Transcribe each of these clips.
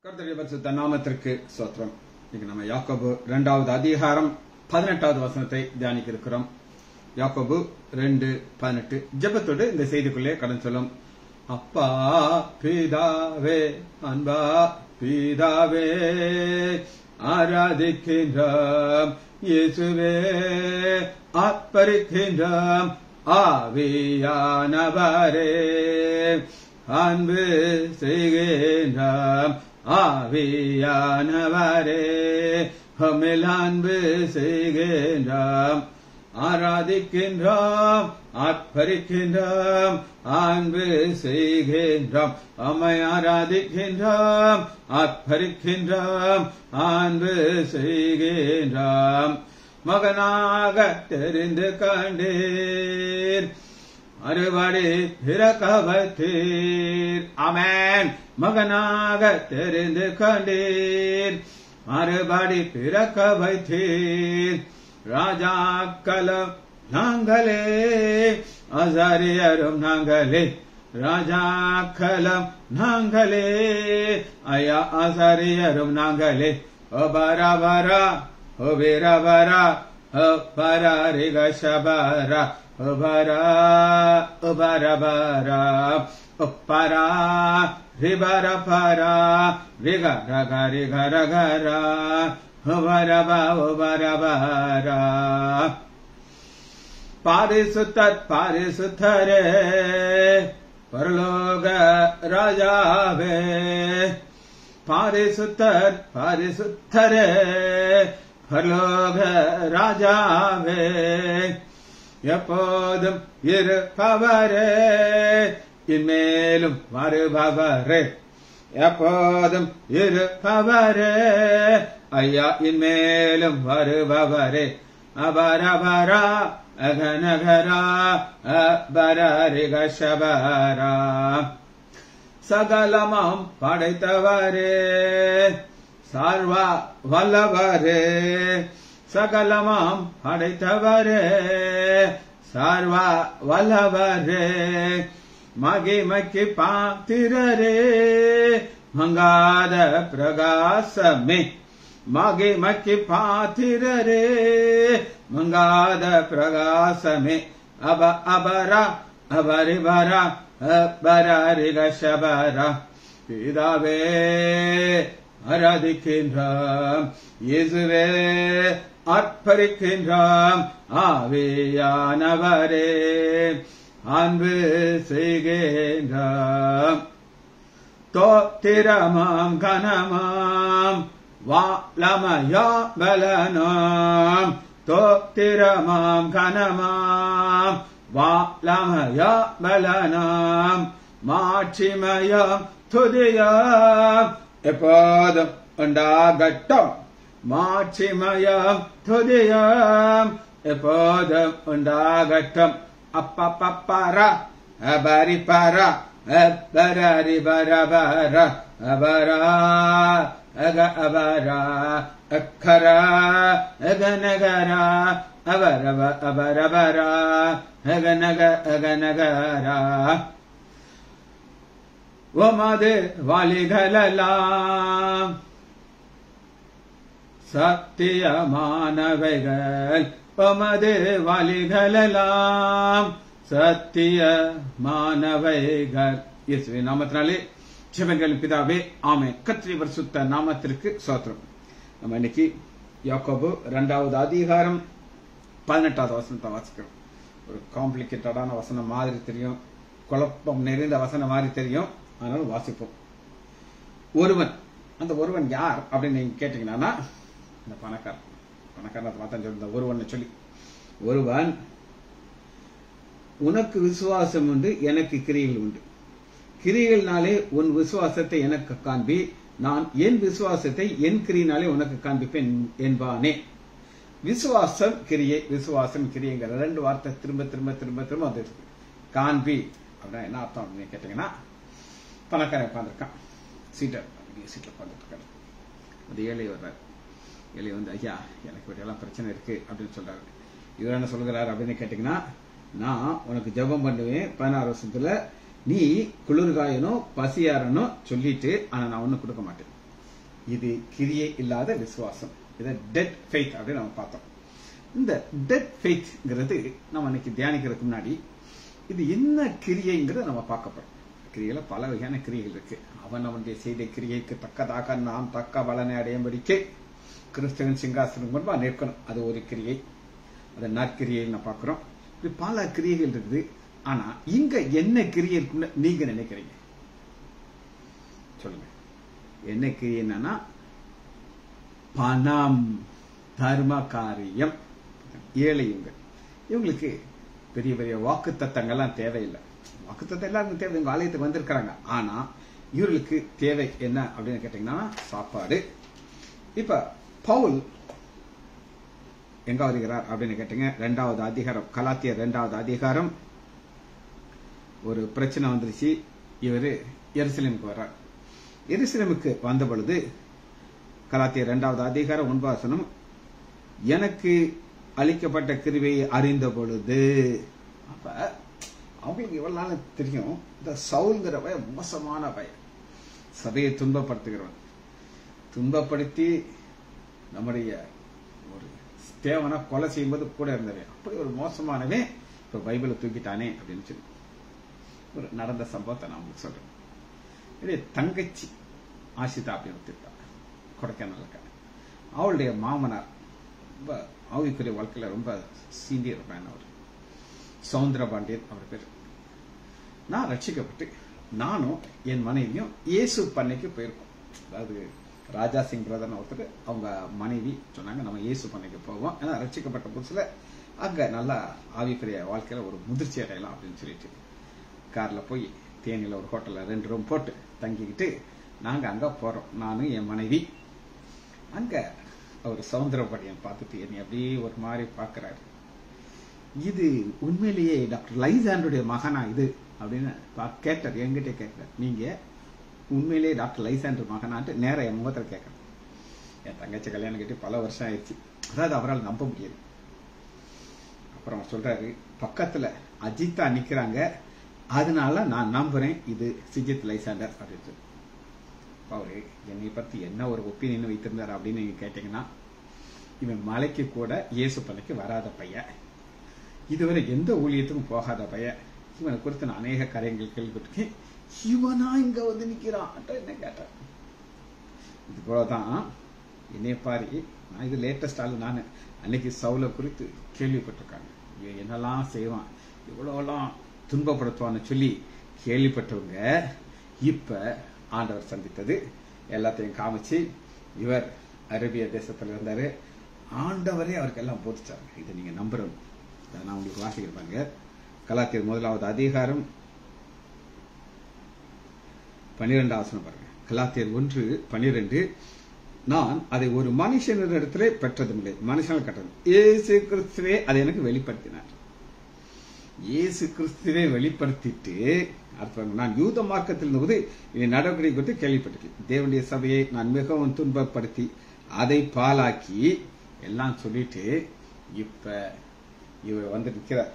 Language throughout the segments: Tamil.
கர்த்தருடைய பரிசுத்த நாமத்திற்கு ஸ்தோத்திரம். இன்னைக்கு நம்ம யாக்கோபு 2வது அதிகாரம் 18வது வசனத்தை தியானிக்க இருக்கிறோம். யாக்கோபு 2:18 ஜெபத்தோடு இந்த செய்திக்குள்ளே கடந்து செல்லும். அப்பா பிதாவே, அன்பா பிதாவே, ஆராதிக்கின்றோம் இயேசுவே, ஆர்ப்பரிக்கின்றோம் ஆவியானவரே, அன்பு செய்கின்றோம் ஆவியானவரே, ஹம்மில் அன்பு செய்கின்றோம், ஆராதிக்கின்றோம் ஆர்ப்பரிக்கின்றோம், அன்பு செய்கின்றோம், அம்மை ஆராதிக்கின்றோம் ஆர்ப்பரிக்கின்றோம், அன்பு செய்கின்றோம். மகனாக தெரிந்து கண்டீர், மறுபடி பிறக்க வைத்தீர். ஆமென். மகனாக தெரிந்து கண்டீர், மறுபடி பிறக்க வைத்தீர். ராஜாக்களும் நாங்களே, ஆசாரியரும் நாங்களே, ராஜாக்களும் நாங்களே, ஐயா ஆசாரியரும் நாங்களே. ஓ பரபரா, ஓ வீரபரா, ஓ பரரிகஷபரா, ஓ பரா, ஓ பரபரா, ஓ பரா ரிபர பரா, ரிக ரக ரிக ரகரா, ஓ பரபா, ஓ பரபரா. பாரிசுத்தர் பாரிசுத்தரே, பரலோக ராஜாவே, பாரிசுத்தர் பாரிசுத்தரே, பரலோக ராஜாவே, எப்போதும் இருப்பவரே, இன்மேலும் வருபவரே, எப்போதும் இருப்பவரே, ஐயா இன்மேலும் வருபவரே. அபரபரா அகநகரா, அபரரிகஷபரா. சகலமாம் படைத்தவரே, சர்வ வல்லவரே, சகலமாம் படைத்தவரே, சர்வ வல்லவரே, மகிமைக்கு பாத்திரரே, மங்காத பிரகாசமே, மகிமைக்கு பாத்திரரே, மங்காத பிரகாசமே. அப அபரா அபரிபரா, அபரரிகஷபரா. பிதாவே ஆராதிக்கின்றோம், இயேசுவே ஆர்ப்பரிக்கின்றோம், ஆவியானவரே அன்பு செய்கின்றோம். தோத்திரமாம் கனமாம் வாலமயா பலனாம், தோத்திரமாம் கனமாம் வாலமயா பலனாம், மாட்சிமயம் துதியாம் எப்போதும் உண்டாகட்டும், மாட்சிமயம் துதியாம் எப்போதும் உண்டாகட்டும். அப்பப்பரா அபரிபரா, அபரரிபரபரா, அபரா அக அபரா, அக்கரா அகநகரா, அபரப அபரபரா, அகநக அகநகரா. உமது வழிகளெல்லாம் சத்தியமானவைகள், உமது வழிகளெல்லாம் சத்தியமானவைகள். இயேசுவின் நாமத்தினாலே ஜெபங்கள் பிதாவே, ஆமென். கர்த்தருடைய பரிசுத்த நாமத்திற்கு ஸ்தோத்திரம். நம்ம இன்னைக்கு யாக்கோபு 2வது அதிகாரம் 18வது வசனத்தை வாசிக்கிறோம். ஒரு காம்ப்ளிகேட்டடான வசனம் மாதிரி தெரியும், குழப்பம் நிறைந்த வசனம் மாதிரி தெரியும், ஆனாலும் வாசிப்போம். ஒருவன், அந்த ஒருவன் யார் அப்படின்னு நீங்க கேட்டீங்கன்னா, இந்த பணக்காரன் மாத்தான் சொல்ற ஒருவன் சொல்லி, ஒருவன் உனக்கு விசுவாசம் உண்டு, எனக்கு கிரியைகள் உண்டு, கிரியைகள்னாலே உன் விசுவாசத்தை எனக்கு காண்பி, நான் என் விசுவாசத்தை என் கிரியினாலே உனக்கு காண்பிப்பேன் என்பானே. விசுவாசம் கிரியை, விசுவாசம் கிரியைங்கிற 2 வார்த்தை திரும்ப திரும்ப திரும்ப திரும்ப வந்து காண்பி அப்படின்னா என்ன அர்த்தம் அப்படின்னு கேட்டீங்கன்னா, பணக்காரன் உட்காந்துருக்கான், சீட்ல உட்காந்துட்டு இருக்காரு. அது ஏழை வர்றாரு. ஏழை வந்து, ஐயா எனக்கு இப்படியெல்லாம் பிரச்சனை இருக்கு அப்படின்னு சொல்றாரு. இவர் என்ன சொல்கிறாரு அப்படின்னு கேட்டீங்கன்னா, நான் உனக்கு ஜெபம் பண்ணுவேன் 16 வருஷத்துல, நீ குளிர்காயனோ பசியாரனோ சொல்லிட்டு, ஆனா நான் ஒண்ணு கொடுக்க மாட்டேன். இது கிரியை இல்லாத விசுவாசம். இதை டெட் ஃபெய்த் அப்படின்னு நம்ம பார்த்தோம். இந்த டெட் ஃபெய்த்ங்கிறது நம்ம இன்னைக்கு தியானிக்கிறதுக்கு முன்னாடி இது என்ன கிரியைங்கிறத நம்ம பார்க்க போறோம். கிரியையில பல வகையான கிரியைகள் இருக்கு. அவனுடைய செய்த கிரியைக்கு தக்கதாக நாம் தக்க பலனை அடையும்படிக்கு கிறிஸ்துவின் சிங்காசனம் முன்பா நிற்கணும். அது ஒரு கிரியை. அதை நற்கிரியை நான் பார்க்கிறோம். இப்படி பல கிரியைகள் இருக்குது. ஆனா இங்க என்ன கிரியை இருக்குன்னு நீங்க நினைக்கிறீங்க? சொல்லுங்க. என்ன கிரியை? என்னன்னா பணம், தர்ம காரியம், ஏழையுங்க. இவங்களுக்கு பெரிய பெரிய வாக்கு தத்தங்கள்லாம் தேவையில்லை. வாக்கு தத்தம் எல்லாருக்கும் தேவை. இவங்க ஆலயத்துக்கு வந்திருக்கிறாங்க. ஆனா இவர்களுக்கு தேவை என்ன அப்படின்னு கேட்டீங்கன்னா சாப்பாடு. இப்ப பவுல் எங்க வருகிறார் அப்படின்னு கேட்டீங்க, 2வது அதிகாரம், கலாத்தியர் 2வது அதிகாரம். ஒரு பிரச்சனை வந்துருச்சு. இவரு எருசலேமுக்கு வர்றார். எருசலேமுக்கு வந்த பொழுது கலாத்தியர் 2வது அதிகாரம் 9வது வசனம், எனக்கு அளிக்கப்பட்ட கிருபையை அறிந்த பொழுது. அப்ப அவங்களுக்கு இவ்வளவு நாள் தெரியும், இந்த சவுல்ங்கிற பய மோசமான பய, சபையை துன்பப்படுத்துகிறவன், துன்பப்படுத்தி நம்முடைய ஒரு தேவனை கொலை செய்யும்போது கூட இருந்தவன், அப்படி ஒரு மோசமானவே இப்ப பைபிளை தூக்கிட்டானே அப்படின்னு சொல்லி ஒரு நடந்த சம்பவத்தை நான் உங்களுக்கு சொல்றேன். இதே தங்கச்சி ஆஷிதா அப்படின்னு ஒருத்தா கொடைக்கானல். அவளுடைய மாமனார் ரொம்ப ஆவிக்குரிய வாழ்க்கையில ரொம்ப சீனியர் மேன். அவர் சவுந்தரபாண்டியன் அவர் பேர். நான் ரட்சிக்கப்பட்டு நானும் என் மனைவியும் இயேசு பண்ணைக்கு போயிருக்கோம். அதாவது ராஜா சிங் பிரதர் ஒருத்தர், அவங்க மனைவி சொன்னாங்க நம்ம இயேசு பண்ணைக்கு போவோம். ஏன்னா ரட்சிக்கப்பட்ட புதுசுல அங்க நல்லா ஆவிக்குரிய வாழ்க்கையில ஒரு முதிர்ச்சி அடையலாம் அப்படின்னு சொல்லிட்டு கார்ல போய் தேனியில ஒரு ஹோட்டல்ல 2 ரூம் போட்டு தங்கிக்கிட்டு நாங்க அங்க போறோம். நானும் என் மனைவி. அங்க அவர் சவுந்தரபாண்டியன் பார்த்துட்டு என்னை அப்படியே ஒரு மாதிரி பாக்குறாரு. இது உண்மையிலேயே டாக்டர் லைசாண்டருடைய மகனா இது அப்படின்னு கேட்டார். என்கிட்ட கேட்கிறார், நீங்க உண்மையிலேயே டாக்டர் லைசாண்டர் மகனான்ட்டு நேரம் என் முகத்தில் கேட்கறேன். என் தங்கச்சி கல்யாணம் கேட்டு பல வருஷம் ஆயிடுச்சு. அதாவது அவரால் நம்ப முடியாது. அப்புறம் சொல்றாரு, பக்கத்துல அஜித்தா நிக்கிறாங்க, அதனால நான் நம்புறேன் இது சிஜித் லைசாண்டர் அப்படின்னு சொல்லி. அவரு என்னை பத்தி என்ன ஒரு ஒப்பீனியன் வைத்திருந்தார் அப்படின்னு நீங்க கேட்டீங்கன்னா, இவன் மலைக்கு கூட இயேசு பலைக்கு வராத பையன், இதுவரை எந்த ஊழியத்துக்கும் போகாத பையன், இவனை குறித்து நான் அநேக காரியங்கள் கேள்விப்பட்டிருக்கேன், இவனா இங்க வந்து நிக்கிறான் என்ன கேட்டார். இது போலதான் என்னைய பாரு, நான் இது லேட்டஸ்ட் ஆளு. நான் அன்னைக்கு சவுல குறித்து கேள்விப்பட்டிருக்காங்க, என்னெல்லாம் செய்வான், இவ்வளவுலாம் துன்பப்படுத்துவான்னு சொல்லி கேள்விப்பட்டவங்க இப்ப ஆண்டவர் சந்தித்தது எல்லாத்தையும் காமிச்சு, இவர் அரேபிய தேசத்துல இருந்தாரு, ஆண்டவரே அவருக்கு எல்லாம் போதிச்சாங்க. இதை நீங்க நம்புறோம். நான் உங்களுக்கு வாசிக்கிறேன். கலாத்தியர் 1வது அதிகாரம் 12வது வசனம் பாருங்க. கலாத்தியர் 1:12, நான் அதை ஒரு மனுஷனிடத்திலே பெற்றதும் இல்லை, மனுஷனால் கட்டது, இயேசு கிறிஸ்துவே அதை எனக்கு வெளிப்படுத்தினார். இயேசு கிறிஸ்துவை வெளிப்படுத்திட்டு அடுத்த, நான் யூத மார்க்கத்தில் இருந்தபோது இதை நடவடிக்கை குறித்து கேள்விப்பட்டிருக்கேன். தேவனுடைய சபையை நான் மிகவும் துன்பப்படுத்தி அதை பாலாக்கி எல்லாம் சொல்லிட்டு இப்ப இவர் வந்து நிற்கிறார்.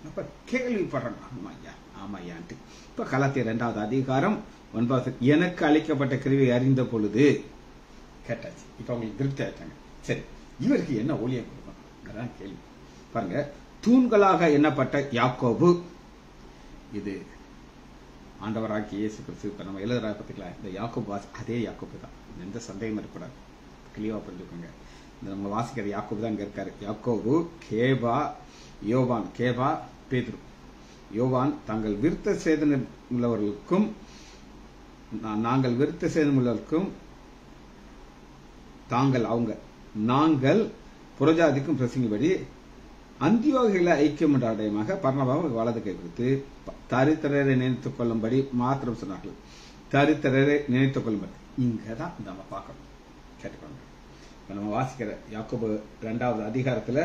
அப்ப கேள்விப்படுறாங்க, ஆமாய்யா ஆமாய்யான்ட்டு. இப்ப கலாத்தியர் 2வது அதிகாரம் 9, எனக்கு அளிக்கப்பட்ட கிருபையை அறிந்த பொழுது கேட்டாச்சு. இப்ப அவங்களுக்கு திருப்தி ஆயிட்டாங்க. சரி, இவருக்கு என்ன ஊழியம் கொடுக்கணும் கேள்வி பாருங்க. தூண்களாக எண்ணப்பட்ட யாக்கோபு, இது ஆண்டவராக்கி இயேசு கிறிஸ்து. இப்ப நம்ம எழுதுறா பத்திக்கலாம், இந்த யாக்கோபு அதே யாக்கோபு தான், எந்த சந்தேகம் இருக்கக்கூடாது, கிளிவா புரிஞ்சுக்கோங்க. நம்ம வாசிக்கிற யாக்கோபு தான் இங்க இருக்காரு. யாக்கோபு, கேபா, யோவான், கேபா பேதுரு, யோவான் தாங்கள் விருத்த சேதனம் உள்ளவர்களுக்கும் நாங்கள் விருத்த சேதனம் உள்ளவர்களுக்கும் நாங்கள் புறஜாதிக்கும் பிரசங்கிபடி அந்தியோகிகளை ஐக்கியம் என்ற அடையமாக பர்னபாவை வலது கை கொடுத்து தரித்திரரை நினைத்துக் கொள்ளும்படி மாத்திரம் சொன்னார்கள். தரித்திரரை நினைத்துக் கொள்ளும்படி இங்கதான் நம்ம பார்க்கணும். கேட்டுக்கோங்க. நம்ம வாசிக்கிற யாக்கோபு 2வது அதிகாரத்துல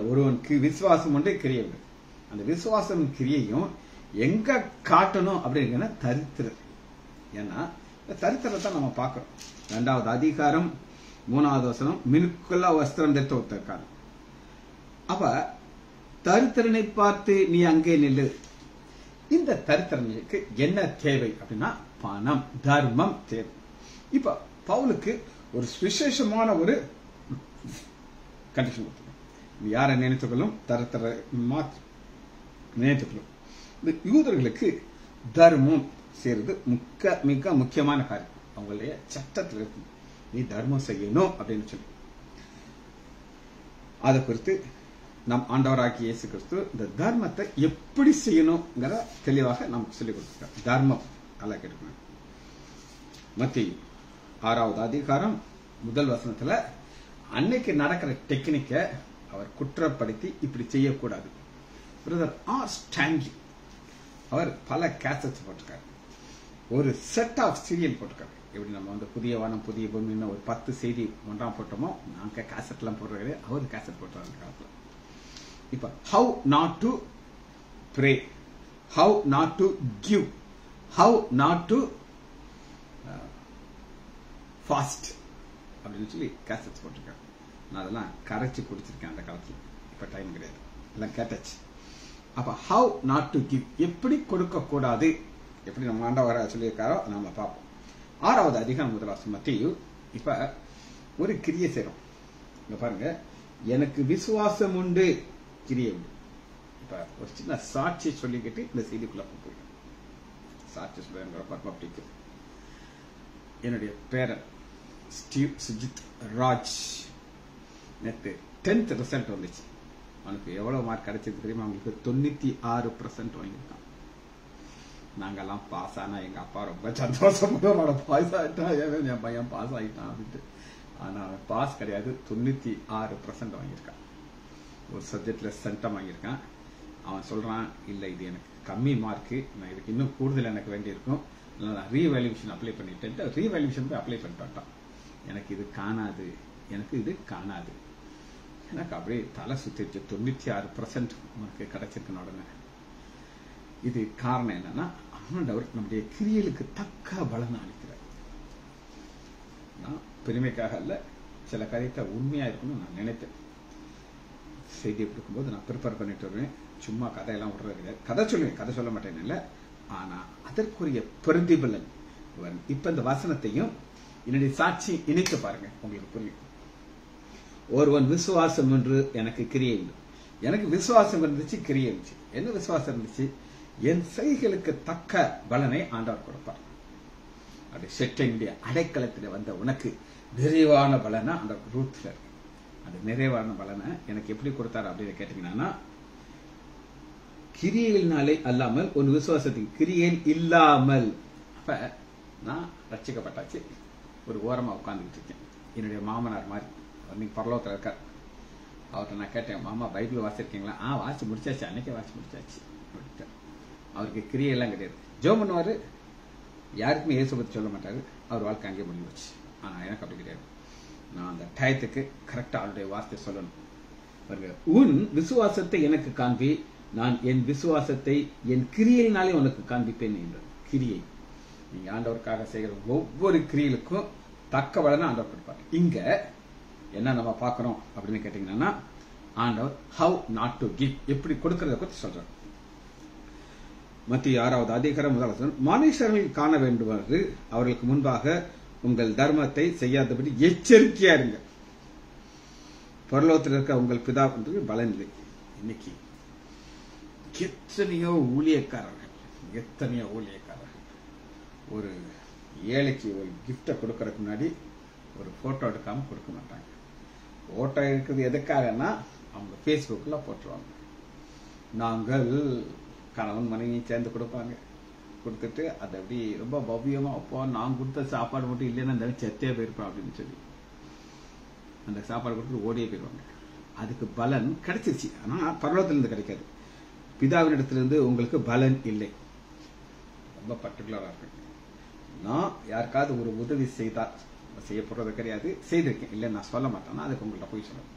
ஒருவனுக்கு விசுவாசம் ஒன்றே கிரியை உண்டு. அந்த விசுவாசம் கிரியையும் எங்க காட்டணும் அப்படிங்கிற தரித்திரர். ஏன்னா தரித்திரத்தை நம்ம பார்க்கிறோம். 2வது அதிகாரம் 3வது வசனம், மினுக்குள்ள வஸ்திரம் தரித்த ஒருத்தருக்காரு. அப்ப தரித்திரனை பார்த்து நீ அங்கே நில்லு. இந்த தரித்திரனுக்கு என்ன தேவை அப்படின்னா பணம், தர்மம் தேவை. இப்ப பவுலுக்கு ஒரு விசேஷமான ஒரு கண்டிஷன் கொடுத்துருக்காங்க. யாரை நினைத்துக்கொள்ளும், தர நினைத்துக்கொள்ளும். இந்த யூதர்களுக்கு தர்மம் செய்யறது மிக முக்கியமான காரியம். அவங்களுடைய சட்டத்தில் இருக்கு, நீ தர்மம் செய்யணும் அப்படின்னு சொல்லி. அதை குறித்து நம் ஆண்டவராகிய இயேசு கிறிஸ்து இந்த தர்மத்தை எப்படி செய்யணுங்கிற தெளிவாக நமக்கு சொல்லிக் கொடுத்தார். தர்மம் அல்ல கேட்டுக்கணும். மத்தேயு 6வது அதிகாரம் 1 வசனத்துல அன்னைக்கு நடக்கிற டெக்னிக்க அவர் குற்றப்படுத்தி இப்படி செய்யக்கூடாது. பிரதர் ஆர் ஸ்டான்லி அவர் பல கேசட்ஸ் போட்டிருக்காரு, ஒரு செட் ஆஃப் சீரியல் போட்டிருக்காரு. எப்படி நம்ம புதிய வானம் புதிய பூமின்னு ஒரு 10 செய்தி ஒன்றாம் போட்டோமோ, நாங்க கேசட் எல்லாம் போடுறது, அவர் கேசட் போட்டாரு காலத்துல. இப்ப how not to pray, how not to give, how not to fast அப்படின்னு சொல்லி கேசட்ஸ் போட்டிருக்காரு. நான் அதெல்லாம் கரைச்சி குடிச்சிருக்கேன் அந்த காலத்துல. இப்ப டைம் கிடையாது, எல்லாம் கேட்டாச்சு. அப்ப ஹவு நாட் டு கிவ், எப்படி கொடுக்க கூடாது, எப்படி நம்ம ஆண்டவர சொல்லியிருக்காரோ நாம பார்ப்போம். 6வது அதிகாரம் 1 வசனம் மத்தேயு. இப்ப ஒரு கிரியை செய்றோம். இங்க பாருங்க, எனக்கு விசுவாசம் உண்டு, கிரியை உண்டு. இப்ப ஒரு சின்ன சாட்சி சொல்லிக்கிட்டு இந்த செய்திக்குள்ள போய் சாட்சி சொல்ல பிடிக்கும். என்னுடைய பேரன் ஸ்டீவ் சுஜித் ராஜ் நேற்று 10th ரிசல்ட் வந்துச்சு. அவனுக்கு எவ்வளவு மார்க் கிடைச்சது தெரியுமா? அவங்களுக்கு 96% வாங்கியிருக்கான். நாங்கெல்லாம் பாஸ் ஆனா எங்க அப்பா ரொம்ப சந்தோஷப்பட, பாஸ் ஆயிட்டான், என் பையன் பாஸ் ஆயிட்டான் அப்படின்ட்டு. ஆனா அவன் பாஸ் கிடையாது, 96% வாங்கியிருக்கான். ஒரு சப்ஜெக்ட்ல சென்டம் வாங்கியிருக்கான். அவன் சொல்றான், இல்ல இது எனக்கு கம்மி மார்க்கு, நான் இதுக்கு இன்னும் கூடுதல் எனக்கு வேண்டி இருக்கும், நான் ரீவேல்யூஷன் அப்ளை பண்ணிட்டேன். ரீவேல்யூஷன் போய் அப்ளை பண்ணிட்டு வந்துட்டான். எனக்கு இது காணாது, எனக்கு இது காணாது. எனக்கு அப்படியே தலை சுத்திடுச்சு. 96% உனக்கு கிடைச்சிருக்கன உடனே. இது காரணம் என்னன்னா, ஆண்டவர் நம்முடைய கிரியைகளுக்கு தக்க பலனை அளிக்கிறார். நான் பெருமைக்காக அல்ல, சில காரியத்தை உண்மையா இருக்கணும்னு நான் நினைத்தேன். செய்தியை கொடுக்கும்போது நான் ப்ரிப்பேர் பண்ணிட்டு வருவேன். சும்மா கதையெல்லாம் விடுறது கிடையாது. கதை சொல்லுவேன், கதை சொல்ல மாட்டேன் இல்லை. ஆனா அதற்குரிய பிரதிபலன் வரும். இப்ப இந்த வசனத்தையும் என்னுடைய சாட்சி இணைத்து பாருங்க, உங்களுக்கு புரியும். ஒருவன் விசுவாசம் என்று எனக்கு கிரியை இல்லை. எனக்கு விசுவாசம் இருந்துச்சு, கிரியை இருந்துச்சு. என்ன விசுவாசம் இருந்துச்சு? என் செய்களுக்கு தக்க பலனை ஆண்டவர் கொடுப்பார். அப்படி செட்டினுடைய அடைக்கலத்தில் வந்த உனக்கு நிறைவான பலனை அந்த ரூத்ல இருக்கு. அந்த நிறைவான பலனை எனக்கு எப்படி கொடுத்தாரு அப்படின்னு கேட்டீங்கன்னா, கிரியையினாலே அல்லாமல் ஒரு விசுவாசத்துக்கு கிரியையில் இல்லாமல். அப்ப நான் ரட்சிக்கப்பட்டாச்சு, ஒரு ஓரமா உட்கார்ந்துட்டு இருக்கேன். என்னுடைய மாமனார் மாதிரி நீங்க பரலோகத்தில் இருக்கார். அவர்கிட்ட நான் கேட்டேன், மாமா பைபிள் வாசிருக்கீங்களா? வாசி முடிச்சாச்சு, அன்னைக்கே வாசி முடிச்சாச்சு. அவருக்கு கிரியெல்லாம் கிடையாது. ஜெபம் பண்ணுவாரு, யாருக்குமே இயேசு பத்தி சொல்ல மாட்டாரு. அவர் வாழ்க்கை அங்கே முடிஞ்சு வச்சு. ஆனா எனக்கு அப்படி கிடையாது. நான் அந்த டயத்துக்கு கரெக்டா அவருடைய வார்த்தை சொல்லணும். உன் விசுவாசத்தை எனக்கு காண்பி, நான் என் விசுவாசத்தை என் கிரியையினாலே உனக்கு காண்பிப்பேன் என்ற கிரியை. நீங்க ஆண்டவருக்காக செய்கிற ஒவ்வொரு கிரியலுக்கும் தக்க பலனை ஆண்டவர் கொடுப்பார். இங்க என்ன நம்ம பார்க்கிறோம் அப்படின்னு கேட்டீங்கன்னா, ஆண்டவர் ஹவ் நாட் டு கிவ், எப்படி கொடுக்கறத பத்தி சொல்றார். மத்திய 6வது அதிகாரம் 1 வசனம், மனுஷர்கள் காண வேண்டுவது அவர்களுக்கு முன்பாக உங்கள் தர்மத்தை செய்யாதபடி எச்சரிக்கையா இருங்க. பரலோகத்தில் இருக்க உங்கள் பிதா பலன் இல்லை. இன்னைக்கு எத்தனையோ ஊழியக்காரர்கள் ஒரு ஏழைக்கு ஒரு கிஃப்ட கொடுக்கறதுக்கு முன்னாடி ஒரு போட்டோ எடுக்காம கொடுக்க மாட்டாங்க. போட்டோ எடுக்கிறது எதுக்காகனா, அவங்க பேஸ்புக்ல போட்டுருவாங்க. நாங்கள் கணவன் மனைவி சேர்ந்து கொடுப்பாங்க. கொடுத்துட்டு அதை அப்படி ரொம்ப பவ்யமா வைப்போம். நான் கொடுத்த சாப்பாடு மட்டும் இல்லைன்னா இந்த செத்தே போயிருப்போம் அப்படின்னு சொல்லி அந்த சாப்பாடு கொடுத்துட்டு ஓடியே போயிருவாங்க. அதுக்கு பலன் கிடைச்சிருச்சு, ஆனா பரலோகத்திலிருந்து கிடைக்காது. பிதாவினிடத்திலிருந்து உங்களுக்கு பலன் இல்லை. ரொம்ப பர்டிகுலரா இருக்கு. நான் யாருக்காவது ஒரு உதவி செய்தால் செய்ய போறது கிடையாது, செய்திருக்கேன் இல்லை நான் சொல்ல மாட்டேன்னா அதுக்கு உங்கள்கிட்ட போய் சொல்லணும்.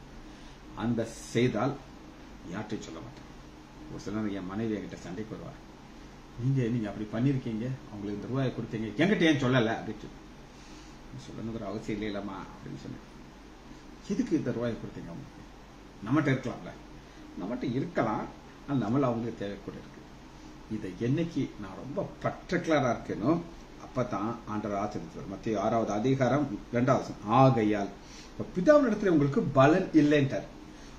அந்த செய்தால் யார்ட்டையும் சொல்ல மாட்டேன். ஒரு சிலர் என் மனைவி என்கிட்ட சண்டைக்கு வருவார், நீங்க அப்படி பண்ணிருக்கீங்க, அவங்களுக்கு இந்த ரூபாயை கொடுத்தீங்க, என்கிட்ட ஏன் சொல்லல அப்படின்னு சொல்லணுங்கிற அவசியம் இல்லை இல்லம்மா அப்படின்னு சொன்னேன். எதுக்கு இந்த ரூபாயை கொடுத்தீங்க? அவங்களுக்கு நம்மகிட்ட இருக்கலாம்ல, நம்மகிட்ட இருக்கலாம், நம்மள அவங்களுக்கு தேவை கூட இருக்கு. இதை என்னைக்கு நான் ரொம்ப பர்டிகுலரா இருக்கணும், அப்பதான் ஆண்டவர் ஆசீர்வதிப்பார். மத்திய 6வது அதிகாரம் 2வது வசனம். ஆகையால் பிதாவினிடத்துல உங்களுக்கு பலன் இல்லைன்றார்.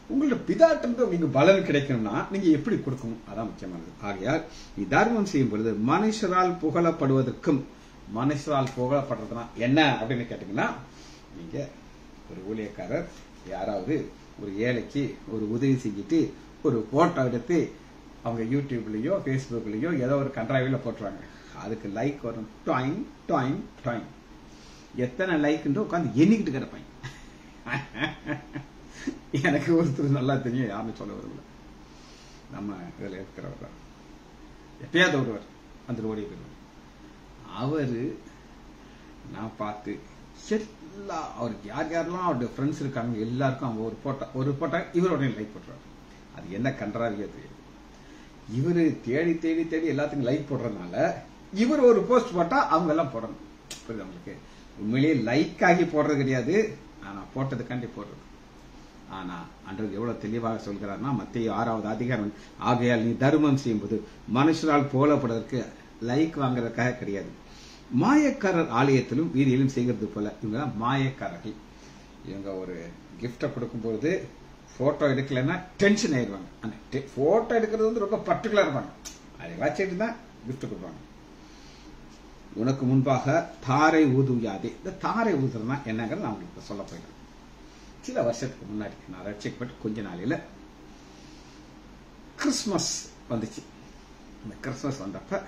உங்களோட பிதாட்டிருந்து உங்களுக்கு பலன் கிடைக்கணும்னா நீங்க எப்படி கொடுக்கணும், அதான் முக்கியமானது. ஆகையால் நீ தர்மம் செய்யும் பொழுது மனுஷரால் புகழப்படுவதற்கும், மனுஷரால் புகழப்படுறதுனா என்ன அப்படின்னு கேட்டீங்கன்னா, நீங்க ஒரு ஊழியக்காரர் யாராவது ஒரு ஏழைக்கு ஒரு உதவி செஞ்சுட்டு ஒரு போட்டோ எடுத்து அவங்க யூடியூப்லயோ பேஸ்புக்லயோ ஏதோ ஒரு கன்றாவில போட்டுருவாங்க. அதுக்கு லைக் வரும், டாயின் டாயின் டாயின். எத்தனை லைக்ன்னு உட்காந்து எண்ணிக்கிட்டு கிடப்பாங்க. எனக்கு ஒருத்தர் நல்லா தெரியும், யாருன்னு சொல்ல விரும்பல. நம்ம இதுல இருக்கிறவர் தான், எப்பயாவது ஒருவர் அந்த ஓடி போயிருவார். அவரு நான் பார்த்து எல்லா அவருக்கு யார் யாரெல்லாம் அவருடைய ஃப்ரெண்ட்ஸ் இருக்காங்க எல்லாருக்கும் அவங்க ஒரு போட்டா இவரோட லைக் போட்டுருவாரு. அது என்ன கன்றாவியா தெரியாது. இவரு தேடி தேடி தேடி எல்லாத்துக்கும் லைக் போடுறதுனால இவர் ஒரு போஸ்ட் போட்டா அவங்க எல்லாம் போடணும். புரியுது அவங்களுக்கு? உண்மையிலேயே லைக் ஆகி போடுறது கிடையாது, ஆனா போட்டதுக்காண்டி போடுறது. ஆனா அன்றைக்கு எவ்வளவு தெளிவாக சொல்கிறார்னா, மத்திய 6வது அதிகாரம். ஆகையால் நீ தர்மம் செய்யும்போது மனுஷரால் புகழப்படுவதற்கு லைக் வாங்குறதுக்காக கிடையாது, மாயக்காரர் ஆலயத்திலும் வீதியிலும் செய்கிறது போல. இவங்க மாயக்காரர்கள். இவங்க ஒரு கிஃப்ட கொடுக்கும்போது போட்டோ எடுக்கலன்னா டென்ஷன் ஆயிடுவாங்க. அந்த போட்டோ எடுக்கிறது வந்து ரொம்ப பர்டிகுலர் இருப்பாங்க. அதை வச்சுட்டு தான் கிஃப்ட் கொடுப்பாங்க. உனக்கு முன்பாக தாரை ஊதுயாதே. இந்த தாரை ஊதுறதுனா என்னங்கிறது நான் உங்களுக்கு சொல்ல போயிடுறேன். சில வருஷத்துக்கு முன்னாடி நான் ரட்சிக்கப்பட்டு கொஞ்ச நாளையில கிறிஸ்துமஸ் வந்துச்சு. அந்த கிறிஸ்துமஸ் வந்தப்ப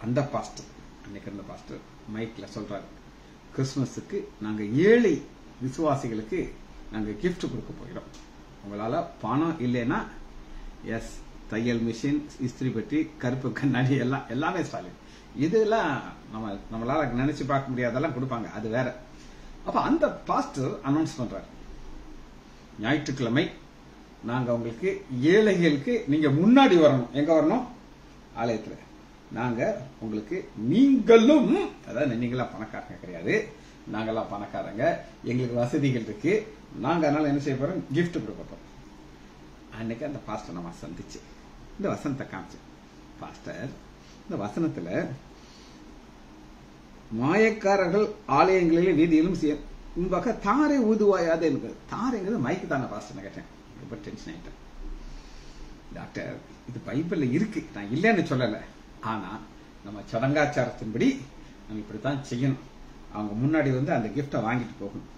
அந்த பாஸ்டர், அன்னைக்கு இருந்த பாஸ்டர் மைக்ல சொல்றாரு, கிறிஸ்துமஸுக்கு நாங்க ஏழை விசுவாசிகளுக்கு நாங்க கிஃப்ட் கொடுக்க போகிறோம். உங்களால பணம் இல்லைன்னா எஸ் தையல் மிஷின், இஸ்திரி பெட்டி, கருப்பு கண்ணாடி எல்லாமே ஸ்டாலின். இதெல்லாம் நம்மளால நினைச்சு பார்க்க முடியாதெல்லாம் கொடுப்பாங்க, அது வேற. அப்ப அந்த பாஸ்டர் அனௌன்ஸ் பண்றாரு, ஞாயிற்றுக்கிழமை நாங்க உங்களுக்கு ஏழைகளுக்கு நீங்க முன்னாடி வரணும். எங்க வரணும்? ஆலயத்துல. நாங்க உங்களுக்கு நீங்களும், அதாவது நீங்களா பணக்காரங்க கிடையாது, நாங்கெல்லாம் பணக்காரங்க, எங்களுக்கு வசதிகள் இருக்கு, நாங்க அதனால என்ன செய்ய போறோம், கிஃப்ட் கொடுக்க போறோம். அன்னைக்கு அந்த பாஸ்டர் நம்ம சந்திச்சு இந்த வசனத்தை காமிச்சு, பாஸ்டர் இந்த வசனத்துல மாயக்காரர்கள் ஆலயங்களிலே வீதியிலும் முன்பாக தாரை ஊதுவாயாது எனக்கு. தாரைங்கிறது மைக்கு தானே பாஸ்டர் கேட்டேன். ரொம்ப டென்ஷன் ஆயிட்டேன். டாக்டர் இது பைபிள்ல இருக்கு, நான் இல்லைன்னு சொல்லல, ஆனா நம்ம சடங்காச்சாரத்தின்படி நம்ம இப்படித்தான் செய்யணும். அவங்க முன்னாடி வந்து அந்த கிஃப்டை வாங்கிட்டு போகணும்.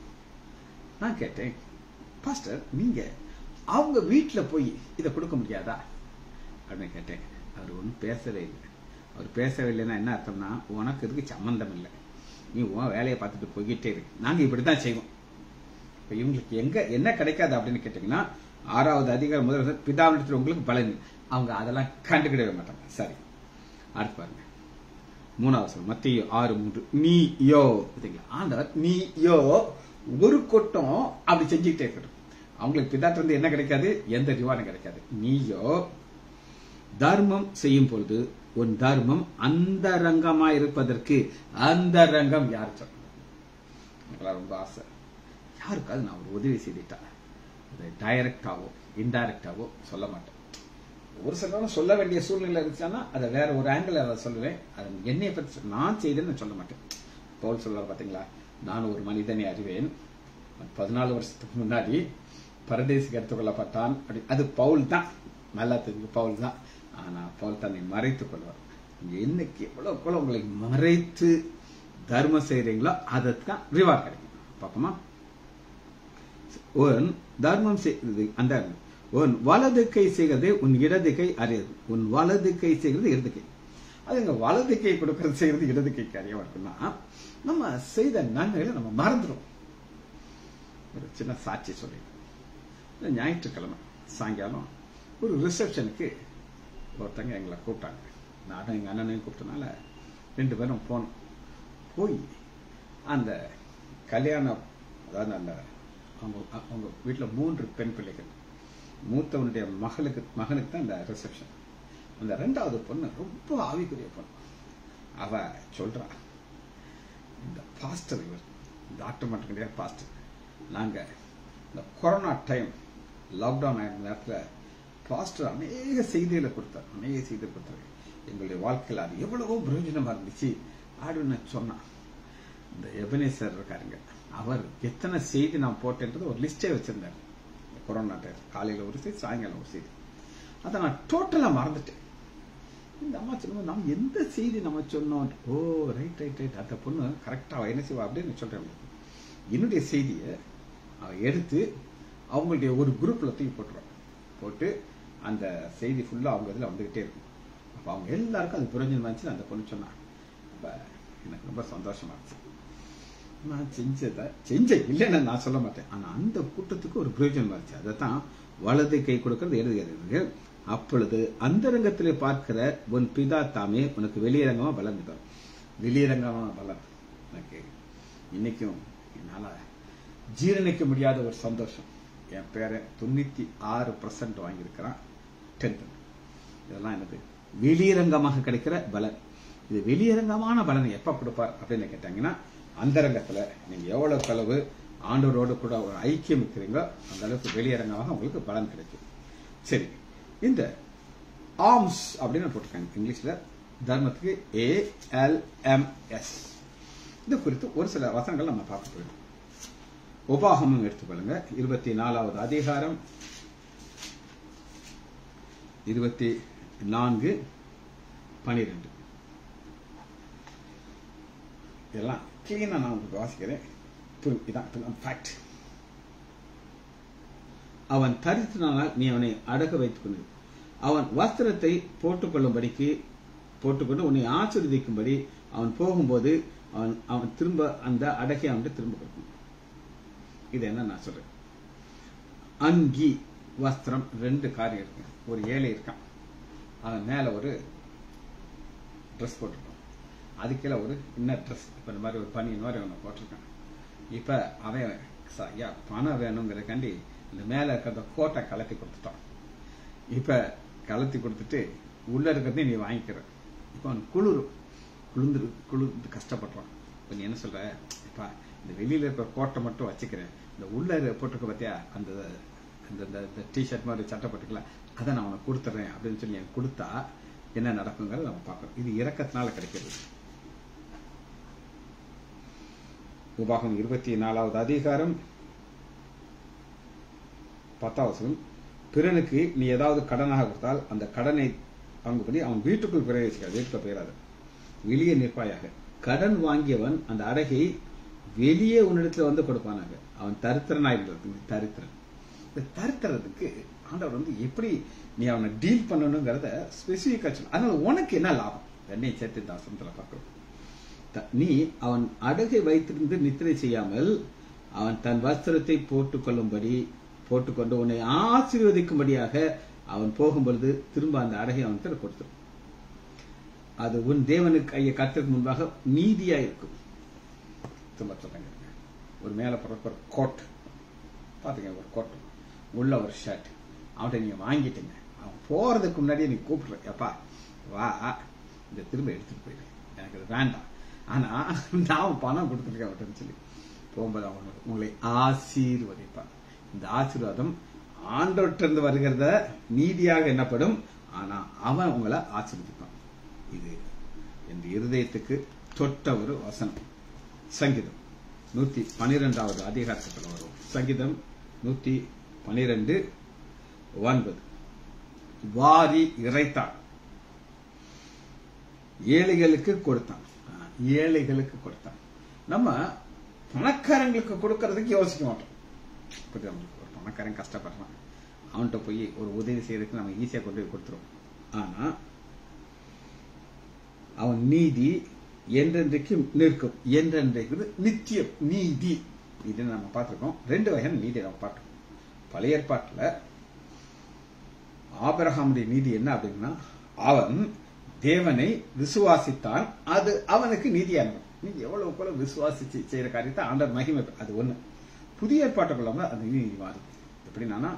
நான் கேட்டேன், பாஸ்டர் நீங்க அவங்க வீட்டுல போய் இதை கொடுக்க முடியாதா அப்படின்னு கேட்டேன். அவர் ஒன்றும் பேசவே இல்லை. அவர் பேசவே இல்லைன்னா என்ன அர்த்தம்னா, உனக்கு இதுக்கு சம்பந்தம் இல்லை, நீ உன் வேலையை பார்த்துட்டு போய்கிட்டே இருக்கு, நாங்க இப்படித்தான் செய்வோம். இப்ப இவங்களுக்கு எங்க என்ன கிடைக்காது அப்படின்னு கேட்டீங்கன்னா, 6வது அதிகாரம் முதல் பிதாவிடத்தில் உங்களுக்கு பலன், அவங்க அதெல்லாம் கண்டுக்கிடவே மாட்டாங்க. சரி, அடுத்து பாருங்க 3வது வசனம், மத்திய 6:3. நீயோ, ஆண்டவர் நீயோ ஒரு கொட்டம் அப்படி செஞ்சுக்கிட்டே இருக்கட்டும். அவங்களுக்கு பிதாட்டிலிருந்து என்ன கிடைக்காது, எந்த ரிவார்டும் கிடைக்காது. நீயோ தர்மம் செய்யும் பொழுது உன் தர்மம் அந்தரங்கமா இருப்பதற்கு, அந்த ரங்கம் யாரு சொல்ல ரொம்ப ஆசை. யாருக்காவது நான் ஒரு உதவி செய்துட்டா அதை டைரக்டாவோ இன்டைரக்டாவோ சொல்ல மாட்டேன். ஒரு சில சொல்ல வேண்டிய சூழ்நிலை இருந்துச்சுன்னா அதை வேற ஒரு ஆங்கிள் அதை சொல்லுவேன். அதை என்னைய பற்றி நான் செய்தேன்னு சொல்ல மாட்டேன். பவுல் சொல்ல பாத்தீங்களா, நான் ஒரு மனிதனை அறிவேன், 14 வருஷத்துக்கு முன்னாடி பரதேசிக்கு எடுத்துக்கொள்ளப்பட்டான். அது பவுல் தான், நல்லா தெரிஞ்சு பவுல் தான். ஆனா பவுல் தன்னை மறைத்துக் கொள்வார். என்னைக்கு எவ்வளவு உங்களை மறைத்து தர்மம் செய்யறீங்களோ அதுதான் ரிவார்ட் கிடைக்கும். பாப்போமா? தர்மம் செய்வது அந்த உன் வலது கை செய்கிறது உன் இடது கை அறியாது. உன் வலது கை செய்கிறது இடது கை. அதுங்க வலது கை கொடுக்கறது செய்யறது இடது கைக்கு அறியாம இருக்குன்னா நம்ம செய்த நன்மைகளை நம்ம மறந்துடும். ஒரு சின்ன சாட்சி சொல்லி, ஞாயிற்றுக்கிழமை சாயங்காலம் ஒரு ரிசப்ஷனுக்கு ஒருத்தங்க எங்களை கூப்பிட்டாங்க. நானும் எங்க அண்ணனையும் கூப்பிட்டனால 2 பேரும் போனோம். போய் அந்த கல்யாணம், அதாவது அந்த அவங்க வீட்டுல 3 பெண் பிள்ளைகள், மூத்தவனுடைய மகனுக்கு தான் இந்த ரிசப்ஷன். அந்த 2வது பொண்ணு ரொம்ப ஆவிக்குரிய பொண்ணு. அவ சொல்றா, இந்த பாஸ்டர், இவர் டாக்டர் மட்டும் கிடையாது, பாஸ்டர், நாங்க இந்த கொரோனா டைம் லாக்டவுன் ஆயிருந்த நேரத்துல பாஸ்டர் அநேக செய்திகளை கொடுத்தார். எங்களுடைய வாழ்க்கையில் அது எவ்வளவோ பிரயோஜனமா இருந்துச்சு. அப்படின்னு சொன்னான். இந்த எபனேசர் இருக்காருங்க, அவர் எத்தனை செய்தி நான் போட்டேன்றது ஒரு லிஸ்டே வச்சிருந்தார். கொரோனா டைம் காலையில் ஒரு செய்தி, சாயங்காலம் ஒரு செய்தி. அதை நான் டோட்டலா மறந்துட்டேன். இந்த அம்மா சொல்லும்போது நம்ம எந்த செய்தி நம்ம சொன்னோம், ஓ ரைட் ரைட் ரைட், அந்த பொண்ணு கரெக்டா என்ன செய்வா அப்படின்னு சொல்றேன். என்னுடைய செய்தியை எடுத்து அவங்களுடைய ஒரு குரூப்ல தூக்கி போட்டுருவோம். போட்டு அந்த செய்தி ஃபுல்லா அவங்க இதில் வந்துகிட்டே இருக்கும். அப்போ அவங்க எல்லாருக்கும் அது புரிஞ்சு வந்துச்சு. அந்த பொண்ணு சொன்னா, எனக்கு ரொம்ப சந்தோஷமா இருந்துச்சு. நான் செஞ்சேன் இல்லைன்னு நான் சொல்ல மாட்டேன். ஆனா அந்த கூட்டத்துக்கு ஒரு பிரயோஜனம் இருந்துச்சு. அதைத்தான் வலது கை கொடுக்கறது எழுதுகிறது. அப்பொழுது அந்தரங்கத்திலே பார்க்கிற உன் பிதா தாமே உனக்கு வெளியரங்கமா பலன் தரும். வெளியரங்கமா பலன் எனக்கு இன்னைக்கும் என்னால ஜீரணிக்க முடியாத ஒரு சந்தோஷம். என் பேரை 96% வாங்கியிருக்கிறான் 10th. இதெல்லாம் எனக்கு வெளியரங்கமாக கிடைக்கிற பலன். இது வெளியரங்கமான பலனை எப்ப கொடுப்பார் அப்படின்னு கேட்டாங்கன்னா, அந்தரங்கத்துல நீங்க எவ்வளவு அளவு ஆண்டவரோடு கூட ஒரு ஐக்கியம் இருக்கிறீங்களோ அந்த அளவுக்கு வெளியரங்கமாக உங்களுக்கு பலன் கிடைக்கும். சரி, இந்த ஆர்ம்ஸ் அப்படின்னு போட்டிருக்காங்க இங்கிலீஷ்ல, தர்மத்துக்கு ALMS. இது குறித்து ஒரு சில வசனங்கள் நம்ம பார்க்க போயிடும். உபாகமம் எடுத்துக்கொள்ளுங்க, 24வது அதிகாரம் 24:12. இதெல்லாம் கிளீனா நான் உங்களுக்கு வாசிக்கிறேன். இதான் ஃபேக்ட். அவன் தரித்தினால் நீ அவனை அடக்க வைத்துக் கொண்டு அவன் வஸ்திரத்தை போட்டுக்கொண்டு உன்னை ஆசீர்வதிக்கும்படி அவன் போகும்போது அவன் திரும்ப அந்த அடக்கை அவன்கிட்ட திரும்ப கொடுக்கணும். இது என்ன நான் சொல்றேன். அங்கி வஸ்திரம் 2 காரியம் இருக்கு. ஒரு ஏழை இருக்கான், அவன் மேல ஒரு ட்ரெஸ் போட்டிருக்கான், அதுக்கீழே ஒரு இன்னர் ட்ரெஸ், இப்ப இந்த மாதிரி ஒரு பனியன் மாதிரி அவனை போட்டிருக்கான். இப்ப அவன் பணம் வேணுங்கிறக்காண்டி இந்த மேல இருக்கிற கோட்டை கலட்டி கொடுத்துட்டான். இப்ப கலத்தி கொடுத்துட்டு உள்ள இருக்கிறதையும் நீ வாங்கிக்கிற. இப்ப அவன் குளிர்ந்து கஷ்டப்படுறான். இப்ப நீ என்ன சொல்ற, இப்ப இந்த வெளியில இருக்கிற கோட்டை மட்டும் வச்சுக்கிறேன், இந்த உள்ள போட்டிருக்க பத்தியா அந்த டிஷர்ட் மாதிரி சட்டை போட்டுக்கலாம், அதை நான் உனக்கு கொடுத்துறேன் அப்படின்னு சொல்லி எனக்கு கொடுத்தா என்ன நடக்குங்கிறத நம்ம பார்க்கணும். இது இரக்கத்தினால கிடைக்கிறது. உபாகம் 24வது அதிகாரம் 10வது. பிறனுக்கு நீ ஏதாவது கடனாக கொடுத்தால் அந்த கடனை வாங்கும்படி அவன் வீட்டுக்குள் பிரவேசிக்காது, வீட்டுக்குள் போயிடாது, வெளியே நிற்பாயாக. கடன் வாங்கியவன் அந்த அடகை வெளியே உன்னிடத்துல வந்து கொடுப்பானாக. அவன் தரித்திரனாயிருந்தது. தரித்திரன், இந்த தரித்திரத்துக்கு ஆண்டவர் எப்படி நீ அவனை டீல் பண்ணணுங்கிறத ஸ்பெசிபிக்கா சொல்லணும். அதனால உனக்கு என்ன லாபம் என்னை சேர்த்து இந்த வசனத்துல பார்க்கிறோம். நீ அவன் அடகை வைத்திருந்து நித்திரை செய்யாமல் அவன் தன் வஸ்திரத்தை போட்டுக்கொண்டு உன்னை ஆசீர்வதிக்கும்படியாக அவன் போகும்பொழுது திரும்ப அந்த அடகை அவன் கொடுத்துரும். அது உன் தேவனுக்கு ஐய கர்த்தருக்கு முன்பாக நீதியா இருக்கும். திரும்ப சொல்றேங்க, ஒரு மேல ஒரு கோட் பாத்துங்க, ஒரு கோட் உள்ள ஒரு ஷர்ட் அவன்கிட்ட நீங்க வாங்கிட்டீங்க. அவன் போறதுக்கு முன்னாடியே நீ கூப்பிடுற, எப்பா வா இந்த திரும்ப எடுத்துட்டு போயிடு, எனக்கு அது வேண்டாம், ஆனா நான் பணம் கொடுத்துருக்கேன் அவன் சொல்லி போகும்போது அவன் உங்களை ஆசீர்வதிப்பான். இந்த ஆசீர்வாதம் ஆண்டவர்கிட்ட இருந்து வருகிறத நீதியாக என்னப்படும், ஆனா அவன் உங்களை ஆசீர்வதிப்பான். இது என் இருதயத்துக்கு தொட்ட ஒரு வசனம். சங்கீதம் 112வது அதிகாரத்தில் வரும். சங்கீதம் 112:9. வாரி இறைத்தான், ஏழைகளுக்கு கொடுத்தான். ஏழைகளுக்கு கொடுத்தான். நம்ம பணக்காரங்களுக்கு கொடுக்கறதுக்கு யோசிக்க மாட்டோம். ஒரு பணக்காரன் கஷ்டப்படுறான், அவன்கிட்ட போய் ஒரு உதவி செய்யறதுக்கு நம்ம ஈஸியா கொண்டு போய் கொடுத்துருவோம். ஆனா அவன் நீதி என்றென்றைக்கு நிற்கும். என்றென்றைக்கு நித்தியம் நீதி. இது நம்ம பார்த்திருக்கோம். 2 வகையான நீதி நம்ம பார்த்தோம். பழைய ஏற்பாட்டுல ஆபிரகாமுடைய நீதி என்ன அப்படின்னா, அவன் தேவனை விசுவாசித்தான், அது அவனுக்கு நீதியானவன். நீங்க எவ்வளவு போல விசுவாசிச்சு செய்யற காரியத்தை ஆண்டவர் மகிமை, அது ஒண்ணு. புதிய ஏற்பாட்டுக்குள்ள அந்த நீதி மாறுது. எப்படின்னா,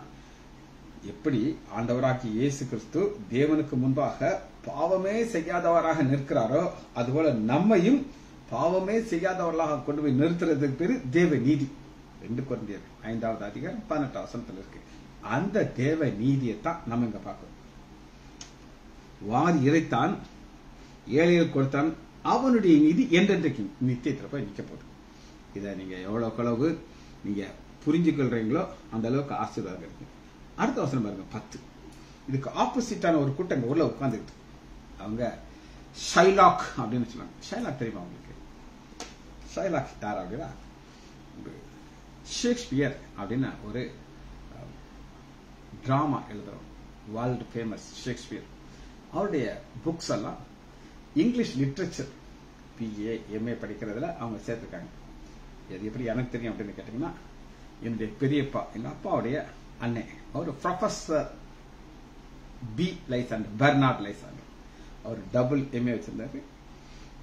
எப்படி ஆண்டவராகி இயேசு கிறிஸ்து தேவனுக்கு முன்பாக பாவமே செய்யாதவராக நிற்கிறாரோ, அதுபோல நம்மையும் பாவமே செய்யாதவர்களாக கொண்டு போய் நிறுத்துறதுக்கு பேரு தேவ நீதி. 2 கொரிந்தியர் 5வது அதிகாரம் 18வது வசனத்தில் இருக்கு. அந்த தேவ நீதியைத்தான் நம்ம இங்க பார்க்கிறோம். வாரி இறைத்தான், ஏழைகள் கொடுத்தான், அவனுடைய நீதி என்றென்றைக்கு நித்தியத்தில் போய் நிக்க போகுது. இதை நீங்க எவ்வளவு அளவு நீங்க புரிஞ்சுக்கொள்றீங்களோ அந்த அளவுக்கு ஆசீர்வாதம் இருக்கு. அடுத்த வசனம் பாருங்க 10. இதுக்கு ஆப்போசிட்டான ஒரு கூட்டம் உள்ள உட்கார்ந்துருக்கு. அவங்க ஷைலாக் அப்படின்னு சொல்லுவாங்க. ஷைலாக் தெரியுமா உங்களுக்கு? ஷைலாக் யார் அப்படின்னா ஷேக்ஸ்பியர் அப்படின்னு ஒரு டிராமா எழுதுறோம், வேர்ல்டு ஃபேமஸ் ஷேக்ஸ்பியர். அவருடைய புக்ஸ் எல்லாம் இங்கிலீஷ் லிட்ரேச்சர் பிஏ எம்ஏ படிக்கிறதுல அவங்க சேர்த்துருக்காங்க. அது எப்படி எனக்கு தெரியும் அப்படின்னு கேட்டீங்கன்னா, என்னுடைய பெரியப்பா எங்க அப்பாவுடைய அண்ணன் அவர் ப்ரொஃபசர் பி லைசாண்ட், பெர்னார்ட் லைசாண்ட். அவர் டபுள் எம்ஏ வச்சிருந்தாரு.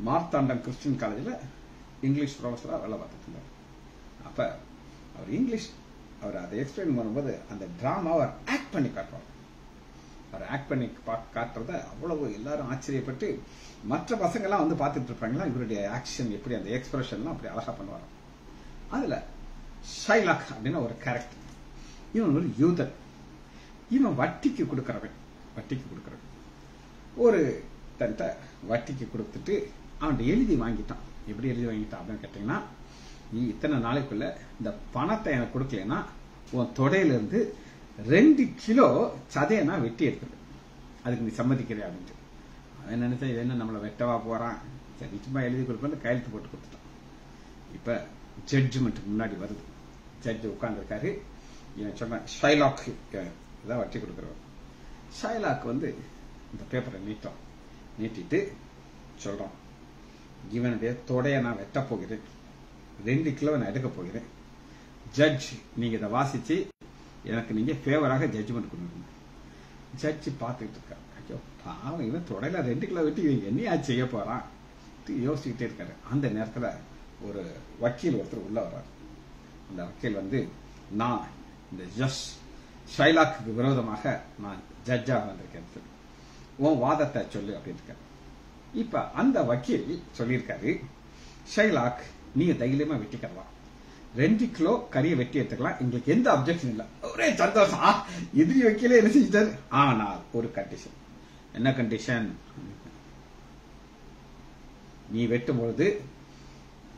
மார்த்தாண்டம் கிறிஸ்டியன் காலேஜில் இங்கிலீஷ் ப்ரொஃபஸரா வேலை பார்த்துட்டு இருந்தார். அப்ப அவர் இங்கிலீஷ் அவர் அதை எக்ஸ்பிளைன் பண்ணும்போது அந்த டிராமா அவர் ஆக்ட் பண்ணி காட்டுவார். அவர் ஆக்ட் பண்ணி காட்டுறத அவ்வளவு எல்லாரும் ஆச்சரியப்பட்டு மற்ற பசங்க எல்லாம் வந்து பார்த்துட்டு இருப்பாங்களா, இவருடைய ஆக்ஷன் எப்படி, அந்த எக்ஸ்பிரஷன்லாம் அப்படி அழகா பண்ணுவார். அதுல ஷைலாக் அப்படின்னு ஒரு கேரக்டர். இவன் ஒரு யூதன். இவன் வட்டிக்கு கொடுக்கறவன். ஒரு தன்ட்ட வட்டிக்கு கொடுத்துட்டு அவன் எழுதி வாங்கிட்டான். எப்படி எழுதி வாங்கிட்டான் அப்படின்னு கேட்டீங்கன்னா, நீ இத்தனை நாளைக்குள்ள இந்த பணத்தை எனக்கு கொடுக்கலன்னா உன் தொடையில இருந்து 2 கிலோ சதையை நான் வெட்டி எடுத்துருவேன், அதுக்கு நீ சம்மதிக்கிறியா அப்படின்ட்டு. அவன் நினைச்சா இது என்ன நம்மளை வெட்டவா போறான், சரி சும்மா எழுதி கொடுப்பேன் கையெழுத்து போட்டு கொடுத்துட்டான். இப்ப ஜட்ஜ்மெண்ட்டுக்கு முன்னாடி வருது. ஜட்ஜ் உட்கார்ந்துருக்காரு. இவன் சொன்ன ஷைலாக் இதான் வட்டி கொடுக்குறவர். ஷைலாக் வந்து இந்த பேப்பரை நீட்டிட்டு சொல்றான், இவனுடைய தொடைய நான் வெட்ட போகிறேன், 2 கிலோ நான் எடுக்க போகிறேன். ஜட்ஜ் நீங்க இதை வாசிச்சு எனக்கு நீங்க ஃபேவராக ஜட்ஜ்மெண்ட் கொடுங்க. ஜட்ஜ் பார்த்துக்கிட்டு இருக்காரு. ஐயோ பாவம், இவன் தொடையில 2 கிலோ வெட்டி என்னையா செய்ய போறான் யோசிச்சுக்கிட்டே இருக்காரு. அந்த நேரத்துல ஒரு வக்கீல் ஒருத்தர் உள்ள வர்றாரு. அந்த வக்கீல் வந்து, நான் இந்த ஷைலாக்கு விரோதமாக நான் ஜட்ஜா வந்திருக்கேன், உன் வாதத்தை சொல்லு அப்படின்னு இருக்காரு. இப்ப அந்த வக்கீல் சொல்லியிருக்காரு, ஷைலாக் நீங்க தைரியமா வெட்டிக்கலாம், 2 கிலோ கறியை வெட்டி எடுத்துக்கலாம், எங்களுக்கு எந்த அப்ஜெக்ஷன் இல்லை. ஒரே சந்தோஷம். எதிரி வக்கீலே என்ன செஞ்சாரு, ஆனால் ஒரு கண்டிஷன். என்ன கண்டிஷன்? நீ வெட்டும் பொழுது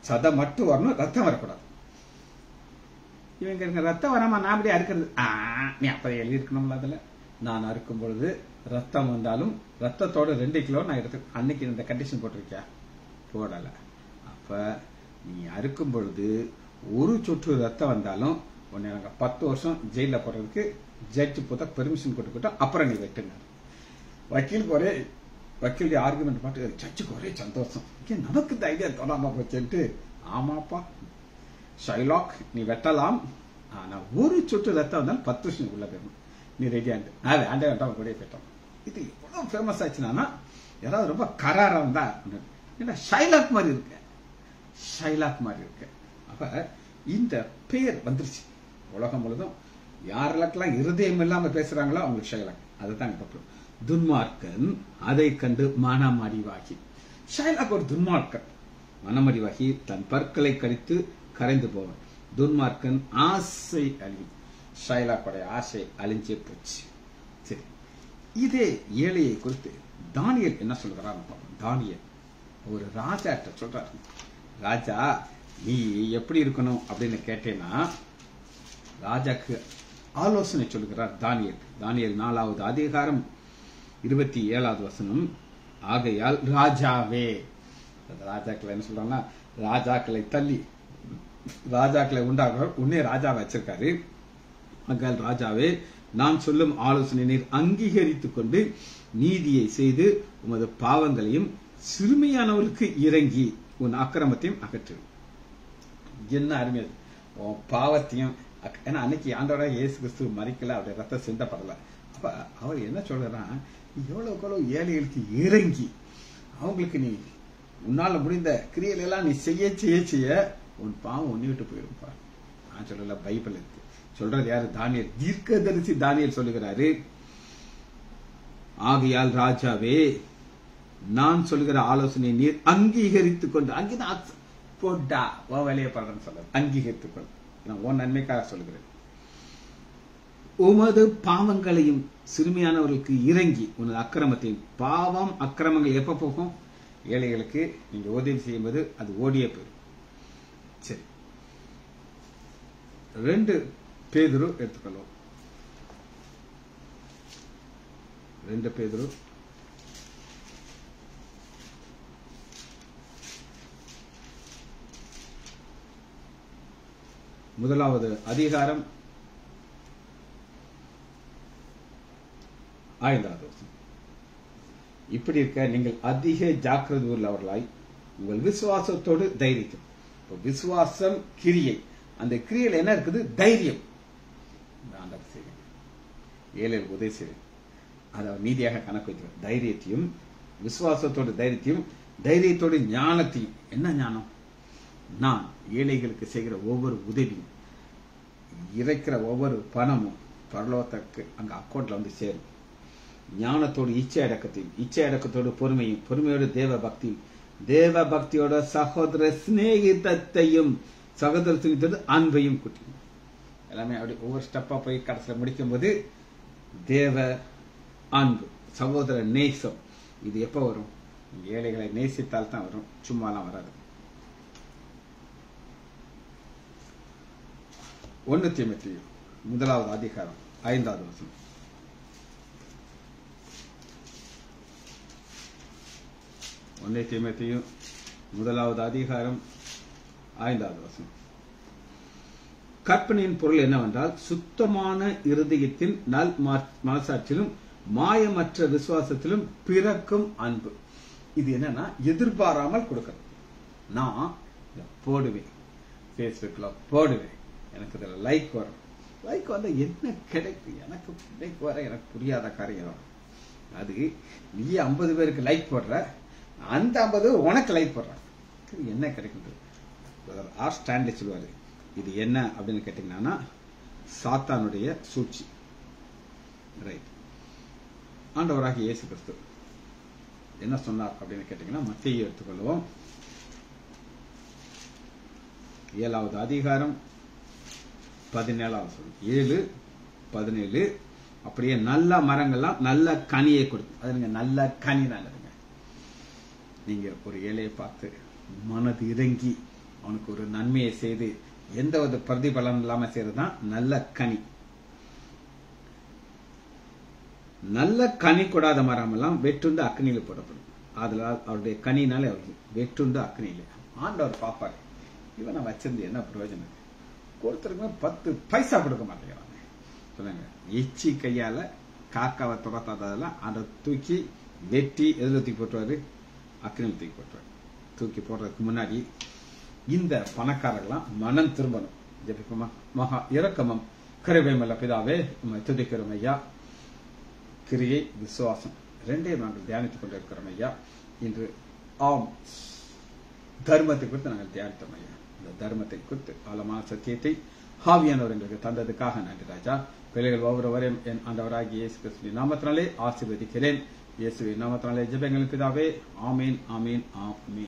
சதை மட்டும் வரணும், ரத்தம் வரக்கூடாது. இவங்க ரத்தம் வராம நான் அப்படியே அறுக்கிறது, நீ அப்ப எழுதி இருக்கணும்ல. அதுல நான் அறுக்கும் பொழுது ரத்தம் வந்தாலும் ரத்தத்தோட 2 கிலோ நான் எடுத்து, அன்னைக்கு இந்த கண்டிஷன் போட்டிருக்கியா? போடல. அப்ப நீ அறுக்கும் பொழுது ஒரு சொட்டு ரத்தம் வந்தாலும் உன்னை 10 வருஷம் ஜெயில போறதுக்கு ஜட்ஜ் போத பெர்மிஷன் கொடுத்துட்டா, அப்புறம் நீ வெட்டுங்க. வக்கீலுடைய ஆர்குமெண்ட் பார்த்து ஜட்ஜுக்கு ஒரே சந்தோஷம். நமக்கு இந்த ஐடியா தோணாம போச்சுட்டு, ஆமாப்பா ஷைலாக் நீ வெட்டலாம், ஆனா ஒரு சொட்டு ரத்தம் வந்தாலும் 10 வருஷம் உள்ள போயிடணும், நீ ரெடியாண்டு. அது ஆண்டே வேண்டாம் கூட போயிட்டோம். இது எவ்வளவு ஃபேமஸ் ஆச்சுன்னா, யாராவது ரொம்ப கராரா இருந்தா ஏன்னா ஷைலாக் மாதிரி இருக்கு, அப்ப இந்த பேர் வந்துருச்சு உலகம் முழுதும். யாரெல்லாம் இருதயம் இல்லாம பேசுறாங்களோ அவங்களுக்கு ஷைலாக். அதுதான் துன்மார்க்கன் அதை கண்டு மனமறிவாகி. ஷைலாக் ஒரு துன்மார்க்கன், மனமறிவாகி தன் பற்களை கடித்து கரைந்து போவான். துன்மார்க்கன் ஆசை அழியும். ஷைலாக்குடைய ஆசை அழிஞ்சே போச்சு. சரி, இதே ஏழையை குறித்து தானியேல் என்ன சொல்கிறார்? தானியேல் ஒரு ராஜாட்ட சொல்றாரு, ராஜா நீ எப்படி இருக்கணும் அப்படின்னு கேட்டேன்னா, ராஜாக்கு ஆலோசனை சொல்கிறார் தானியேல். தானியேல் 4வது அதிகாரம் 27வது வசனம். ஆகையால் ராஜாவே, ராஜாக்களை என்ன சொல்றாங்கன்னா, ராஜாக்களை தள்ளி ராஜாக்களை உண்டாக உன்னே ராஜா வச்சிருக்காரு. ஆகையால் ராஜாவே, நான் சொல்லும் ஆலோசனை நீர் அங்கீகரித்துக் கொண்டு நீதியை செய்து உமது பாவங்களையும் சிறுமையானவர்களுக்கு இறங்கி உன் அக்கிரமத்தையும் அகற்று. என்ன அருமையாது, உன் பாவத்தையும். ஏன்னா அன்னைக்கு ஆண்டவரா இயேசு கிறிஸ்து மறிக்கல, அவருடைய ரத்தம் சிந்தப்படல. அப்ப அவர் என்ன சொல்றான், எவ்வளவு ஏழைகளுக்கு இறங்கி அவங்களுக்கு நீ உன்னால முடிந்த கிரியைகள் எல்லாம் நீ செய்ய செய்ய செய்ய உன் பாவம் ஒண்ணு விட்டு போயிருப்பா. நான் சொல்லல, பைபிள் இருக்கு. சொல்றது யாரு? தானியேல், தீர்க்கதரிசி தானியேல் சொல்லுகிறாரு. ஆகையால் ராஜாவே, நான் சொல்லுகிற ஆலோசனை நீர் அங்கீகரித்துக் கொண்டு, அங்கேதான் போட்டா வேலையை பண்றேன்னு சொல்ல, அங்கீகரித்துக் கொண்டு நான் உன் நன்மைக்காக சொல்லுகிறேன். உமது பாவங்களையும் சிறுமியானவர்களுக்கு இறங்கி உனது அக்கிரமத்தையும். பாவம் அக்கிரமங்கள் எப்ப போகும்? ஏழைகளுக்கு நீங்க உதவி செய்யும்போது அது ஓடியே போயிடும். சரி, 2 பேதுரு எடுத்துக்கொள்வோம். 2 பேதுரு முதலாவது அதிகாரம் 5வது வசனம். இப்படி இருக்க நீங்கள் அதிக ஜாக்கிரதை உள்ளவர்களாய் உங்கள் விசுவாசத்தோடு தைரியம். விசுவாசம் கிரியை, அந்த கிரியில் என்ன இருக்குது? தைரியம். ஏழைகளுக்கு உதவி செய்ய அதை நீதியாக கணக்கு வைக்கிறார். தைரியத்தையும் விசுவாசத்தோடு தைரியத்தோடு ஞானத்தையும். என்ன ஞானம்? நான் ஏழைகளுக்கு செய்கிற ஒவ்வொரு உதவியும், இறைக்கிற ஒவ்வொரு பணமும் பரலோகத்துக்கு அங்க அக்கௌண்ட்ல வந்து சேரும். ஞானத்தோடு இச்சை அடக்கத்தோடு பொறுமையோடு தேவ பக்தியோட சகோதர சிநேகிதத்தையும் சகோதரத்தின் அன்பையும் கூட்டியும். எல்லாமே அப்படி ஒவ்வொரு ஸ்டெப்பா போய் கடைசியில் முடிக்கும் போது தேவ அன்பு, சகோதர நேசம். இது எப்ப வரும்? ஏழைகளை நேசித்தால் தான் வரும், சும்மாலாம் வராது. 1 தீமோத்தேயு 1வது அதிகாரம் 5வது வசனம். 1 தீமோத்தேயு 1வது அதிகாரம் 5வது வசனம். கற்பனையின் பொருள் என்னவென்றால், சுத்தமான இருதயத்தின் நல் மனசாட்சியிலும் மாயமற்ற விசுவாசத்திலும் பிறக்கும் அன்பு. இது என்னன்னா, எதிர்பாராமல் கொடுக்கிறது. நான் போடுவேன், பேஸ்புக்ல போடுவேன், எனக்கு இதுல லைக் வரும். லைக் வந்தா என்ன கிடைக்கும்? எனக்கு லைக் வர எனக்கு புரியாத காரியம். அது நீ 50 பேருக்கு லைக் போடுற, அந்த 50 உனக்கு லைக் போடுற, என்ன கிடைக்கும்? ஸ்டான்லி சொல்லுவாரு, இது என்ன அப்படின்னு கேட்டீங்கன்னா சாத்தானுடைய சூழ்ச்சி. ரைட். ஆண்டவராகிய இயேசு கிறிஸ்து என்ன சொன்னார் அப்படின்னு கேட்டீங்கன்னா, மத்தேயு எடுத்துக்கொள்வோம். 7வது அதிகாரம் 17வது 7:17. அப்படியே நல்ல மரங்கள்லாம் நல்ல கனியை கொடுக்கும். அது நீங்க நல்ல கனி நல்லதுங்க. நீங்க ஒரு ஏழையை பார்த்து மனது இறங்கி அவனுக்கு ஒரு நன்மையை செய்து எந்த ஒரு பிரதிபலன் இல்லாம செய்யறதுதான் நல்ல கனி. நல்ல கனி கொடாத மரம் எல்லாம் வெட்டுண்டு அக்னியில போடப்படும். அதனால் அவருடைய கனினாலே அவருக்கு வெட்டுண்டு அக்னியில. ஆண்டவர் பாப்பாரு, இவனை வச்சிருந்து என்ன பிரயோஜனம்? ஒருத்தருக்கு 10 பைசா கொடுக்க மாட்டேங்கிறாங்க. சொல்லுங்க, எச்சி கையால காக்காவை துரத்தாததெல்லாம் அதை தூக்கி வெட்டி எதில் தூக்கி போட்டுவாரு? அக்னியில் தூக்கி போட்டுவாரு. தூக்கி போடுறதுக்கு முன்னாடி இந்த பணக்காரர்கள்லாம் மனம் திரும்பணும். ஜெபிப்போமா? மகா இரக்கமும் கிருபையுமுள்ள பிதாவே, உம்மை துதிக்கிறோம் ஐயா. கிரியை விசுவாசம் 2ஐயும் நாங்கள் தியானித்துக் கொண்டிருக்கிறோம் ஐயா. இன்று ஆம் தர்மத்தை குறித்து நாங்கள் தியானித்தோம் ஐயா. இந்த தர்மத்தை குறித்து ஆழமான சத்தியத்தை ஆவியானவர் எங்களுக்கு தந்ததுக்காக நன்றி ராஜா. பிள்ளைகள் ஒவ்வொருவரையும் என் ஆண்டவராகிய இயேசு கிறிஸ்துவின் நாமத்தினாலே ஆசீர்வதிக்கிறேன். இயேசுவின் நாமத்தினாலே ஜெபங்கள் பிதாவே. ஆமீன், ஆமீன், ஆமீன்.